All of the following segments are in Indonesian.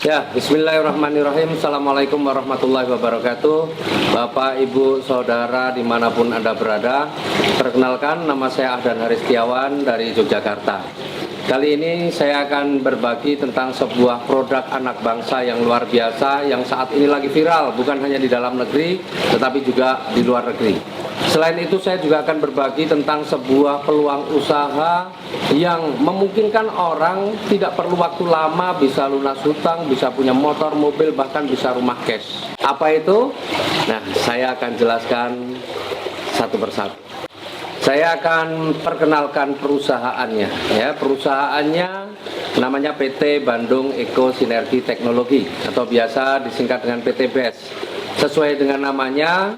Ya, bismillahirrahmanirrahim. Assalamualaikum warahmatullahi wabarakatuh. Bapak, Ibu, Saudara dimanapun Anda berada, perkenalkan nama saya Ahdan Haris Setiawan dari Yogyakarta. Kali ini saya akan berbagi tentang sebuah produk anak bangsa yang luar biasa yang saat ini lagi viral, bukan hanya di dalam negeri tetapi juga di luar negeri. Selain itu saya juga akan berbagi tentang sebuah peluang usaha yang memungkinkan orang tidak perlu waktu lama, bisa lunas hutang, bisa punya motor, mobil, bahkan bisa rumah cash. Apa itu? Nah, saya akan jelaskan satu persatu. Saya akan perkenalkan perusahaannya. Ya, perusahaannya namanya PT Bandung Eko Sinergi Teknologi atau biasa disingkat dengan PT BES. Sesuai dengan namanya,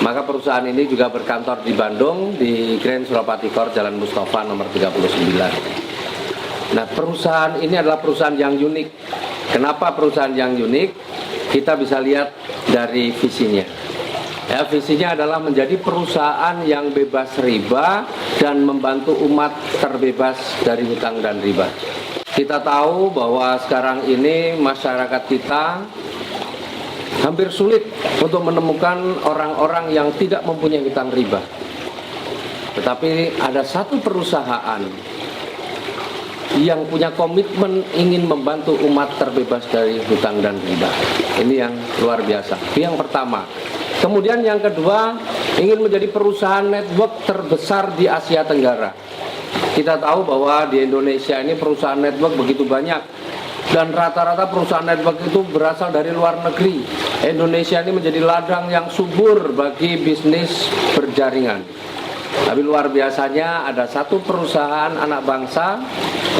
maka perusahaan ini juga berkantor di Bandung di Grand Surapati Court Jalan Mustafa nomor 39. Nah, perusahaan ini adalah perusahaan yang unik. Kenapa perusahaan yang unik? Kita bisa lihat dari visinya. Ya, visinya adalah menjadi perusahaan yang bebas riba dan membantu umat terbebas dari hutang dan riba. Kita tahu bahwa sekarang ini masyarakat kita hampir sulit untuk menemukan orang-orang yang tidak mempunyai hutang riba. Tetapi ada satu perusahaan yang punya komitmen ingin membantu umat terbebas dari hutang dan riba. Ini yang luar biasa. Itu yang pertama. Kemudian yang kedua, ingin menjadi perusahaan network terbesar di Asia Tenggara. Kita tahu bahwa di Indonesia ini perusahaan network begitu banyak. Dan rata-rata perusahaan network itu berasal dari luar negeri. Indonesia ini menjadi ladang yang subur bagi bisnis berjaringan. Tapi luar biasanya ada satu perusahaan anak bangsa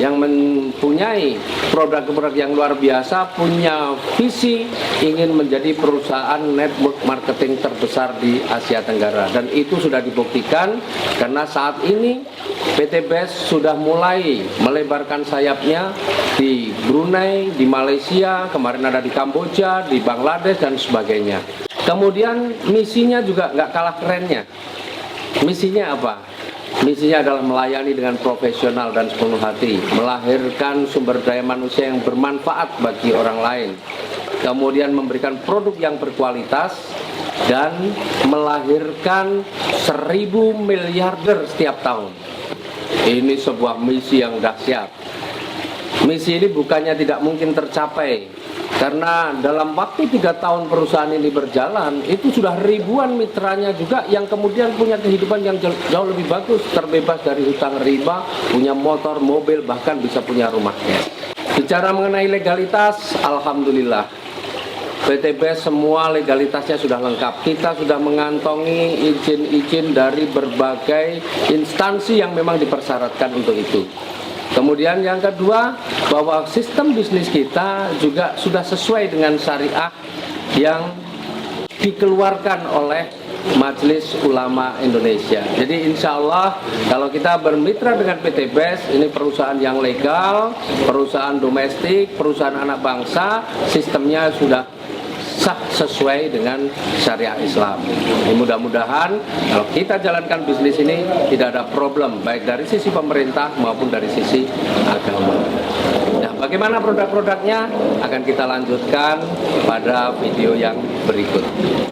yang mempunyai produk-produk yang luar biasa, punya visi ingin menjadi perusahaan network marketing terbesar di Asia Tenggara. Dan itu sudah dibuktikan karena saat ini PT BES sudah mulai melebarkan sayapnya di Brunei, di Malaysia, kemarin ada di Kamboja, di Bangladesh dan sebagainya. Kemudian misinya juga nggak kalah kerennya. Misinya apa? Misinya adalah melayani dengan profesional dan sepenuh hati, melahirkan sumber daya manusia yang bermanfaat bagi orang lain, kemudian memberikan produk yang berkualitas, dan melahirkan 1.000 miliarder setiap tahun. Ini sebuah misi yang dahsyat. Misi ini bukannya tidak mungkin tercapai, karena dalam waktu 3 tahun perusahaan ini berjalan, itu sudah ribuan mitranya juga yang kemudian punya kehidupan yang jauh lebih bagus, terbebas dari hutang riba, punya motor, mobil, bahkan bisa punya rumah. Bicara mengenai legalitas, alhamdulillah PT BES semua legalitasnya sudah lengkap. Kita sudah mengantongi izin-izin dari berbagai instansi yang memang dipersyaratkan untuk itu. Kemudian yang kedua, bahwa sistem bisnis kita juga sudah sesuai dengan syariah yang dikeluarkan oleh Majelis Ulama Indonesia. Jadi insya Allah kalau kita bermitra dengan PT BES, ini perusahaan yang legal, perusahaan domestik, perusahaan anak bangsa, sistemnya sudah sah sesuai dengan syariah Islam. Mudah-mudahan kalau kita jalankan bisnis ini tidak ada problem baik dari sisi pemerintah maupun dari sisi agama. Nah, bagaimana produk-produknya akan kita lanjutkan pada video yang berikut.